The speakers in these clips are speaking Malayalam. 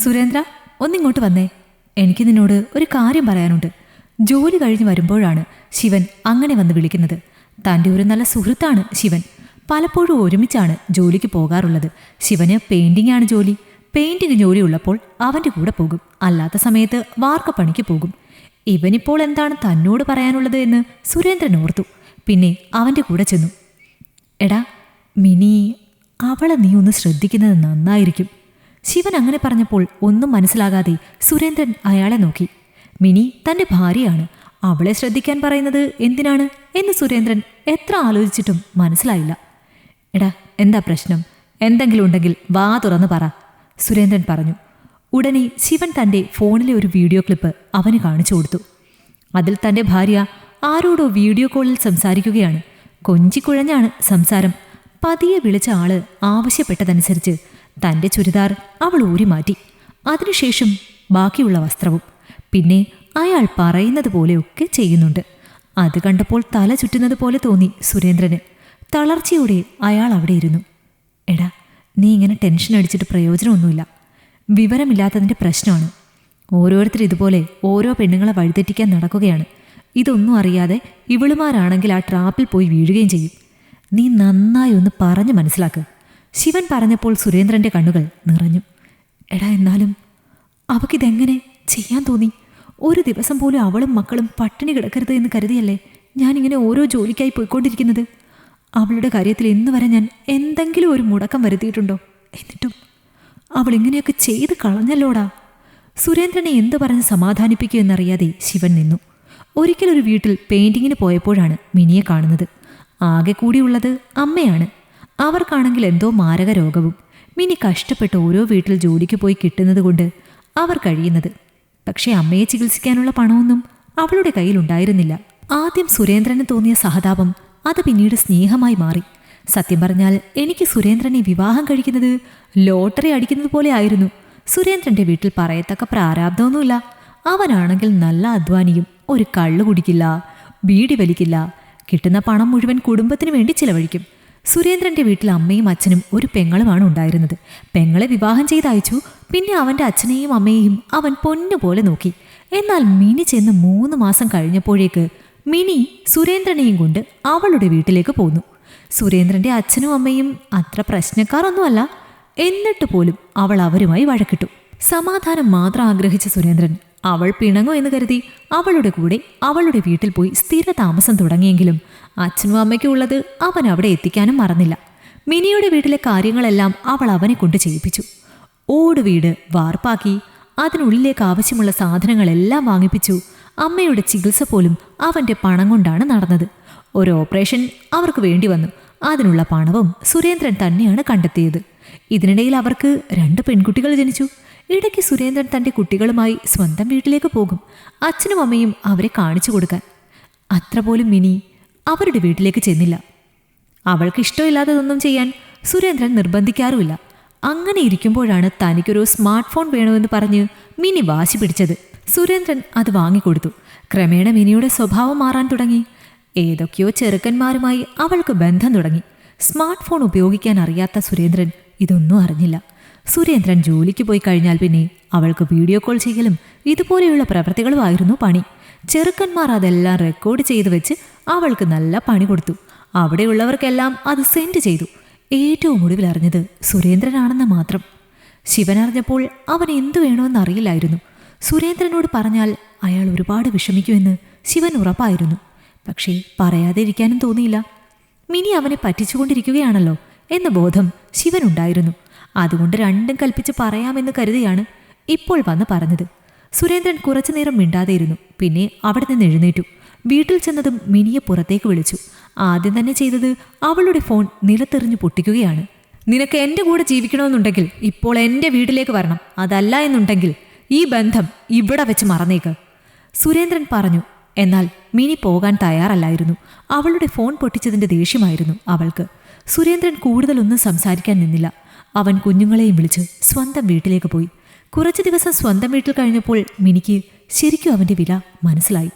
സുരേന്ദ്ര, ഒന്നിങ്ങോട്ട് വന്നേ. എനിക്ക് നിന്നോട് ഒരു കാര്യം പറയാനുണ്ട്. ജോലി കഴിഞ്ഞ് വരുമ്പോഴാണ് ശിവൻ അങ്ങനെ വന്ന് വിളിക്കുന്നത്. തൻ്റെ ഒരു നല്ല സുഹൃത്താണ് ശിവൻ. പലപ്പോഴും ഒരുമിച്ചാണ് ജോലിക്ക് പോകാറുള്ളത്. ശിവന് പെയിൻറ്റിംഗാണ് ജോലി. പെയിൻറ്റിങ് ജോലി ഉള്ളപ്പോൾ അവൻ്റെ കൂടെ പോകും, അല്ലാത്ത സമയത്ത് വാർക്കപ്പണിക്ക് പോകും. ഇവനിപ്പോൾ എന്താണ് തന്നോട് പറയാനുള്ളത് എന്ന് സുരേന്ദ്രൻ ഓർത്തു. പിന്നെ അവൻ്റെ കൂടെ ചെന്നു. എടാ മിനി, അവളെ നീ ഒന്ന് ശ്രദ്ധിക്കുന്നത് നന്നായിരിക്കും. ശിവൻ അങ്ങനെ പറഞ്ഞപ്പോൾ ഒന്നും മനസ്സിലാകാതെ സുരേന്ദ്രൻ അയാളെ നോക്കി. മിനി തൻ്റെ ഭാര്യയാണ്, അവളെ ശ്രദ്ധിക്കാൻ പറയുന്നത് എന്തിനാണ് എന്ന് സുരേന്ദ്രൻ എത്ര ആലോചിച്ചിട്ടും മനസ്സിലായില്ല. എടാ, എന്താ പ്രശ്നം? എന്തെങ്കിലും ഉണ്ടെങ്കിൽ വാ തുറന്ന് പറ, സുരേന്ദ്രൻ പറഞ്ഞു. ഉടനെ ശിവൻ തൻ്റെ ഫോണിലെ ഒരു വീഡിയോ ക്ലിപ്പ് അവന് കാണിച്ചു കൊടുത്തു. അതിൽ തൻ്റെ ഭാര്യ ആരോടോ വീഡിയോ കോളിൽ സംസാരിക്കുകയാണ്. കൊഞ്ചിക്കുഴഞ്ഞാണ് സംസാരം. പതിയെ വിളിച്ച ആള് ആവശ്യപ്പെട്ടതനുസരിച്ച് തൻ്റെ ചുരിദാർ അവൾ ഊരി മാറ്റി. അതിനുശേഷം ബാക്കിയുള്ള വസ്ത്രവും. പിന്നെ അയാൾ പറയുന്നത് പോലെയൊക്കെ ചെയ്യുന്നുണ്ട്. അത് കണ്ടപ്പോൾ തല ചുറ്റുന്നത് പോലെ തോന്നി സുരേന്ദ്രന്. തളർച്ചയോടെ അയാൾ അവിടെ ഇരുന്നു. എടാ, നീ ഇങ്ങനെ ടെൻഷൻ അടിച്ചിട്ട് പ്രയോജനമൊന്നുമില്ല. വിവരമില്ലാത്തതിൻ്റെ പ്രശ്നമാണ്. ഓരോരുത്തർ ഇതുപോലെ ഓരോ പെണ്ണുങ്ങളെ വഴിതെറ്റിക്കാൻ നടക്കുകയാണ്. ഇതൊന്നും അറിയാതെ ഇവളുമാരാണെങ്കിൽ ആ ട്രാപ്പിൽ പോയി വീഴുകയും ചെയ്യും. നീ നന്നായി ഒന്ന് പറഞ്ഞു മനസ്സിലാക്ക്, ശിവൻ പറഞ്ഞപ്പോൾ സുരേന്ദ്രൻ്റെ കണ്ണുകൾ നിറഞ്ഞു. എടാ, എന്നാലും അവക്കിതെങ്ങനെ ചെയ്യാൻ തോന്നി? ഒരു ദിവസം പോലും അവളും മക്കളും പട്ടിണി കിടക്കരുത് എന്ന് കരുതിയല്ലേ ഞാനിങ്ങനെ ഓരോ ജോലിക്കായി പോയിക്കൊണ്ടിരിക്കുന്നത്. അവളുടെ കാര്യത്തിൽ ഇന്ന് വരെ ഞാൻ എന്തെങ്കിലും ഒരു മുടക്കം വരുത്തിയിട്ടുണ്ടോ? എന്നിട്ടും അവൾ ഇങ്ങനെയൊക്കെ ചെയ്ത് കളഞ്ഞല്ലോടാ. സുരേന്ദ്രനെ എന്തു പറഞ്ഞ് സമാധാനിപ്പിക്കൂ എന്നറിയാതെ ശിവൻ നിന്നു. ഒരിക്കലൊരു വീട്ടിൽ പെയിൻറ്റിങ്ങിന് പോയപ്പോഴാണ് മിനിയെ കാണുന്നത്. ആകെ കൂടിയുള്ളത് അമ്മയാണ്. അവർക്കാണെങ്കിൽ എന്തോ മാരക രോഗവും. മിനി കഷ്ടപ്പെട്ട് ഓരോ വീട്ടിൽ ജോലിക്ക് പോയി കിട്ടുന്നത് കൊണ്ട് അവർ കഴിയുന്നത്. പക്ഷേ അമ്മയെ ചികിത്സിക്കാനുള്ള പണമൊന്നും അവളുടെ കയ്യിലുണ്ടായിരുന്നില്ല. ആദ്യം സുരേന്ദ്രന് തോന്നിയ സഹതാപം അത് പിന്നീട് സ്നേഹമായി മാറി. സത്യം പറഞ്ഞാൽ എനിക്ക് സുരേന്ദ്രനെ വിവാഹം കഴിക്കുന്നത് ലോട്ടറി അടിക്കുന്നത് പോലെ ആയിരുന്നു. സുരേന്ദ്രൻ്റെ വീട്ടിൽ പറയത്തക്ക പ്രാരാബ്ദമൊന്നുമില്ല. അവനാണെങ്കിൽ നല്ല അധ്വാനിയും, ഒരു കള്ളു കുടിക്കില്ല, ബീഡി വലിക്കില്ല. കിട്ടുന്ന പണം മുഴുവൻ കുടുംബത്തിന് വേണ്ടി ചിലവഴിക്കും. സുരേന്ദ്രൻ്റെ വീട്ടിൽ അമ്മയും അച്ഛനും ഒരു പെങ്ങളുമാണ് ഉണ്ടായിരുന്നത്. പെങ്ങളെ വിവാഹം ചെയ്തയച്ചു. പിന്നെ അവൻ്റെ അച്ഛനെയും അമ്മയെയും അവൻ പൊന്നുപോലെ നോക്കി. എന്നാൽ മിനി ചെന്ന് 3 മാസം കഴിഞ്ഞപ്പോഴേക്ക് മിനി സുരേന്ദ്രനെയും കൊണ്ട് അവളുടെ വീട്ടിലേക്ക് പോന്നു. സുരേന്ദ്രൻ്റെ അച്ഛനും അമ്മയും അത്ര പ്രശ്നക്കാരൊന്നുമല്ല. എന്നിട്ട് പോലും അവൾ അവരുമായി വഴക്കിട്ടു. സമാധാനം മാത്രം ആഗ്രഹിച്ച സുരേന്ദ്രൻ അവൾ പിണങ്ങോ എന്ന് കരുതി അവളുടെ കൂടെ അവളുടെ വീട്ടിൽ പോയി സ്ഥിര താമസം തുടങ്ങിയെങ്കിലും അച്ഛനും അമ്മയ്ക്കും ഉള്ളത് അവൻ അവിടെ എത്തിക്കാനും മറന്നില്ല. മിനിയുടെ വീട്ടിലെ കാര്യങ്ങളെല്ലാം അവൾ അവനെ കൊണ്ട് ചെയ്യിപ്പിച്ചു. ഓട് വീട് വാർപ്പാക്കി. അതിനുള്ളിലേക്ക് ആവശ്യമുള്ള സാധനങ്ങളെല്ലാം വാങ്ങിപ്പിച്ചു. അമ്മയുടെ ചികിത്സ പോലും അവൻ്റെ പണം കൊണ്ടാണ് നടന്നത്. ഒരു ഓപ്പറേഷൻ അവർക്ക് വേണ്ടി വന്നു. അതിനുള്ള പണവും സുരേന്ദ്രൻ തന്നെയാണ് കണ്ടെത്തിയത്. ഇതിനിടയിൽ അവർക്ക് 2 പെൺകുട്ടികൾ ജനിച്ചു. ഇടയ്ക്ക് സുരേന്ദ്രൻ തൻ്റെ കുട്ടികളുമായി സ്വന്തം വീട്ടിലേക്ക് പോകും, അച്ഛനും അമ്മയും അവരെ കാണിച്ചു കൊടുക്കാൻ. അത്ര പോലും മിനി അവരുടെ വീട്ടിലേക്ക് ചെന്നില്ല. അവൾക്ക് ഇഷ്ടമില്ലാത്തതൊന്നും ചെയ്യാൻ സുരേന്ദ്രൻ നിർബന്ധിക്കാറുമില്ല. അങ്ങനെ ഇരിക്കുമ്പോഴാണ് തനിക്കൊരു സ്മാർട്ട് ഫോൺ വേണമെന്ന് പറഞ്ഞ് മിനി വാശി പിടിച്ചത്. സുരേന്ദ്രൻ അത് വാങ്ങിക്കൊടുത്തു. ക്രമേണ മിനിയുടെ സ്വഭാവം മാറാൻ തുടങ്ങി. ഏതൊക്കെയോ ചെറുക്കന്മാരുമായി അവൾക്ക് ബന്ധം തുടങ്ങി. സ്മാർട്ട് ഫോൺ ഉപയോഗിക്കാൻ അറിയാത്ത സുരേന്ദ്രൻ ഇതൊന്നും അറിഞ്ഞില്ല. സുരേന്ദ്രൻ ജോലിക്ക് പോയി കഴിഞ്ഞാൽ പിന്നെ അവൾക്ക് വീഡിയോ കോൾ ചെയ്യലും ഇതുപോലെയുള്ള പ്രവൃത്തികളുമായിരുന്നു പണി. ചെറുക്കന്മാർ അതെല്ലാം റെക്കോർഡ് ചെയ്തു വെച്ച് അവൾക്ക് നല്ല പണി കൊടുത്തു. അവിടെയുള്ളവർക്കെല്ലാം അത് സെൻഡ് ചെയ്തു. ഏറ്റവും ഒടുവിൽ അറിഞ്ഞത് സുരേന്ദ്രനാണെന്ന് മാത്രം. ശിവൻ അറിഞ്ഞപ്പോൾ അവൻ എന്തു വേണമെന്ന് അറിയില്ലായിരുന്നു. സുരേന്ദ്രനോട് പറഞ്ഞാൽ അയാൾ ഒരുപാട് വിഷമിക്കുമെന്ന് ശിവൻ ഉറപ്പായിരുന്നു. പക്ഷേ പറയാതെ ഇരിക്കാനും തോന്നിയില്ല. മിനി അവനെ പറ്റിച്ചുകൊണ്ടിരിക്കുകയാണല്ലോ എന്ന ബോധം ശിവനുണ്ടായിരുന്നു. അതുകൊണ്ട് രണ്ടും കൽപ്പിച്ച് പറയാമെന്ന് കരുതിയാണ് ഇപ്പോൾ വന്ന് പറഞ്ഞത്. സുരേന്ദ്രൻ കുറച്ചുനേരം മിണ്ടാതെയിരുന്നു. പിന്നെ അവിടെ നിന്ന് എഴുന്നേറ്റു. വീട്ടിൽ ചെന്നതും മിനിയെ പുറത്തേക്ക് വിളിച്ചു. ആദ്യം തന്നെ ചെയ്തത് അവളുടെ ഫോൺ നിലത്തെറിഞ്ഞു പൊട്ടിക്കുകയാണ്. നിനക്ക് എൻ്റെ കൂടെ ജീവിക്കണമെന്നുണ്ടെങ്കിൽ ഇപ്പോൾ എൻ്റെ വീട്ടിലേക്ക് വരണം. അതല്ല എന്നുണ്ടെങ്കിൽ ഈ ബന്ധം ഇവിടെ വെച്ച് മറന്നേക്ക്, സുരേന്ദ്രൻ പറഞ്ഞു. എന്നാൽ മിനി പോകാൻ തയ്യാറല്ലായിരുന്നു. അവളുടെ ഫോൺ പൊട്ടിച്ചതിൻ്റെ ദേഷ്യമായിരുന്നു അവൾക്ക്. സുരേന്ദ്രൻ കൂടുതലൊന്നും സംസാരിക്കാൻ നിന്നില്ല. അവൻ കുഞ്ഞുങ്ങളെയും വിളിച്ച് സ്വന്തം വീട്ടിലേക്ക് പോയി. കുറച്ച് ദിവസം സ്വന്തം വീട്ടിൽ കഴിഞ്ഞപ്പോൾ മിനിക്ക് ശരിക്കും അവൻ്റെ വില മനസ്സിലായി.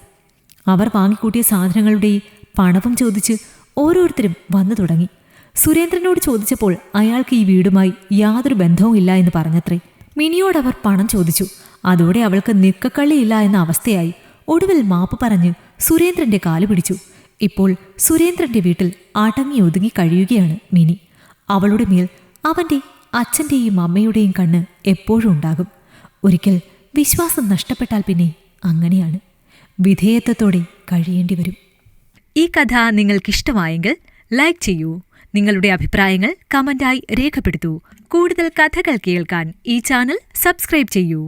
അവർ വാങ്ങിക്കൂട്ടിയ സാധനങ്ങളുടെ പണവും ചോദിച്ച് ഓരോരുത്തരും വന്നു തുടങ്ങി. സുരേന്ദ്രനോട് ചോദിച്ചപ്പോൾ അയാൾക്ക് ഈ വീടുമായി യാതൊരു ബന്ധവും ഇല്ല എന്ന് പറഞ്ഞത്രേ. മിനിയോടവർ പണം ചോദിച്ചു. അതോടെ അവൾക്ക് നിക്കക്കള്ളിയില്ല എന്ന അവസ്ഥയായി. ഒടുവിൽ മാപ്പ് പറഞ്ഞ് സുരേന്ദ്രന്റെ കാല് പിടിച്ചു. ഇപ്പോൾ സുരേന്ദ്രന്റെ വീട്ടിൽ അടങ്ങി ഒതുങ്ങി കഴിയുകയാണ് മിനി. അവളുടെ മേൽ അവന്റെ അച്ഛൻ്റെയും അമ്മയുടെയും കണ്ണ് എപ്പോഴും ഉണ്ടാകും. ഒരിക്കൽ വിശ്വാസം നഷ്ടപ്പെട്ടാൽ പിന്നെ അങ്ങനെയാണ്, വിധേയത്വത്തോടെ കഴിയേണ്ടി വരും. ഈ കഥ നിങ്ങൾക്കിഷ്ടമായെങ്കിൽ ലൈക്ക് ചെയ്യൂ. നിങ്ങളുടെ അഭിപ്രായങ്ങൾ കമന്റായി രേഖപ്പെടുത്തൂ. കൂടുതൽ കഥകൾ കേൾക്കാൻ ഈ ചാനൽ സബ്സ്ക്രൈബ് ചെയ്യൂ.